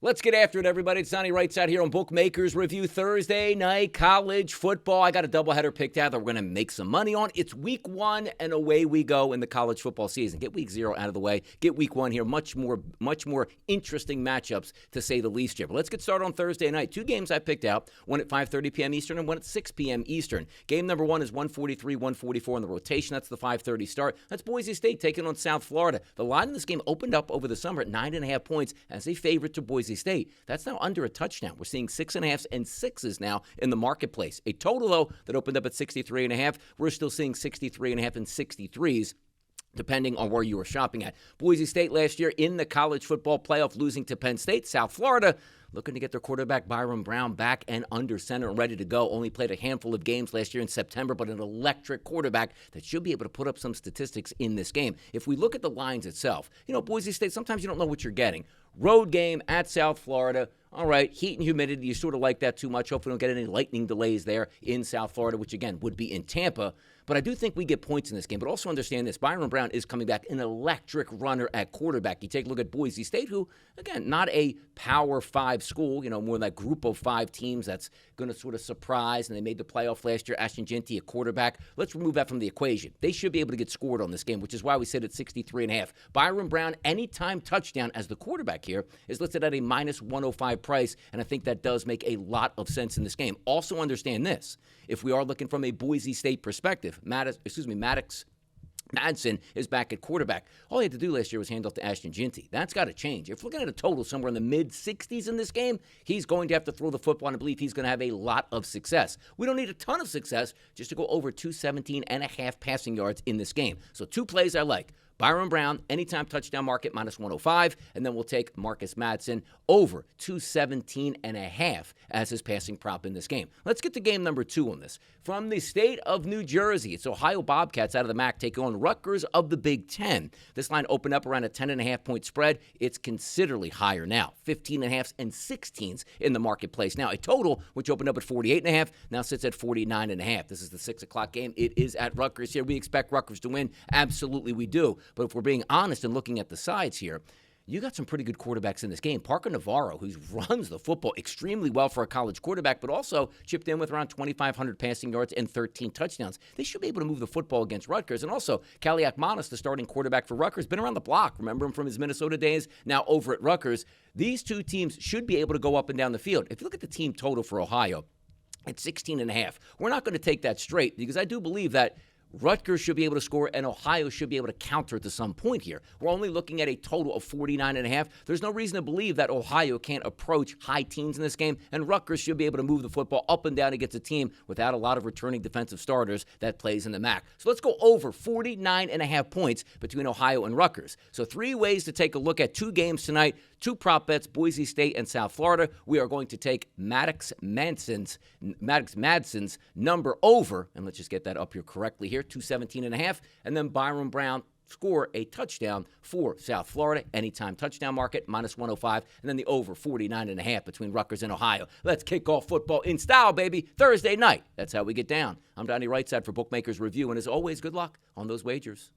Let's get after it, everybody. It's Donnie RightSide here on Bookmakers Review. Thursday night college football. I got a doubleheader picked out that we're going to make some money on. It's week 1, and away we go in the college football season. Get week 0 out of the way. Get week 1 here. Much more interesting matchups, to say the least here. But let's get started on Thursday night. 2 games I picked out. One at 5:30 p.m. Eastern and one at 6 p.m. Eastern. Game number 1 is 143, 144 in the rotation. That's the 5:30 start. That's Boise State taking on South Florida. The line in this game opened up over the summer at 9.5 points as a favorite to Boise State. That's now under a touchdown. We're seeing 6.5s and 6s now in the marketplace. A total, though, that opened up at 63.5. We're still seeing 63.5 and 63s, depending on where you were shopping at. Boise State last year in the college football playoff, losing to Penn State. South Florida looking to get their quarterback Byron Brown back and under center and ready to go. Only played a handful of games last year in September, but an electric quarterback that should be able to put up some statistics in this game. If we look at the lines itself, Boise State, sometimes you don't know what you're getting. Road game at South Florida. All right, heat and humidity, you sort of like that too much. Hopefully we don't get any lightning delays there in South Florida, which, again, would be in Tampa. But I do think we get points in this game. But also understand this, Byron Brown is coming back, an electric runner at quarterback. You take a look at Boise State, who, again, not a Power 5 school, more that group of 5 teams that's going to sort of surprise, and they made the playoff last year. Ashton Jeanty, a quarterback. Let's remove that from the equation. They should be able to get scored on this game, which is why we sit at 63.5. Byron Brown, anytime touchdown as the quarterback here, is listed at a minus 105 price, and I think that does make a lot of sense in this game. Also understand this. If we are looking from a Boise State perspective, Maddox Madsen is back at quarterback. All he had to do last year was hand off to Ashton Jeanty. That's got to change. If we're looking at a total somewhere in the mid-60s in this game, he's going to have to throw the football, and I believe he's going to have a lot of success. We don't need a ton of success just to go over 217.5 passing yards in this game. So 2 plays I like. Byron Brown, anytime touchdown market, minus 105. And then we'll take Marcus Madsen over 217.5 as his passing prop in this game. Let's get to game number 2 on this. From the state of New Jersey, it's Ohio Bobcats out of the MAC taking on Rutgers of the Big Ten. This line opened up around a 10.5 point spread. It's considerably higher now, 15.5s and 16s in the marketplace. Now, a total, which opened up at 48.5, now sits at 49.5. This is the 6 o'clock game. It is at Rutgers here. We expect Rutgers to win. Absolutely we do. But if we're being honest and looking at the sides here, you got some pretty good quarterbacks in this game. Parker Navarro, who runs the football extremely well for a college quarterback, but also chipped in with around 2,500 passing yards and 13 touchdowns. They should be able to move the football against Rutgers. And also, Kaliak Manis, the starting quarterback for Rutgers, been around the block. Remember him from his Minnesota days, now over at Rutgers. These 2 teams should be able to go up and down the field. If you look at the team total for Ohio, it's 16.5. We're not going to take that straight because I do believe that Rutgers should be able to score, and Ohio should be able to counter to some point here. We're only looking at a total of 49.5. There's no reason to believe that Ohio can't approach high teens in this game, and Rutgers should be able to move the football up and down against a team without a lot of returning defensive starters that plays in the MAC. So let's go over 49.5 points between Ohio and Rutgers. So 3 ways to take a look at 2 games tonight, 2 prop bets, Boise State and South Florida. We are going to take Maddox Madsen's number over, and let's just get that up here correctly here, 217.5, and then Byron Brown score a touchdown for South Florida, anytime touchdown market, minus 105, and then the over 49.5 between Rutgers and Ohio. Let's kick off football in style, baby, Thursday night. That's how we get down. I'm Donnie RightSide for Bookmakers Review, and as always, good luck on those wagers.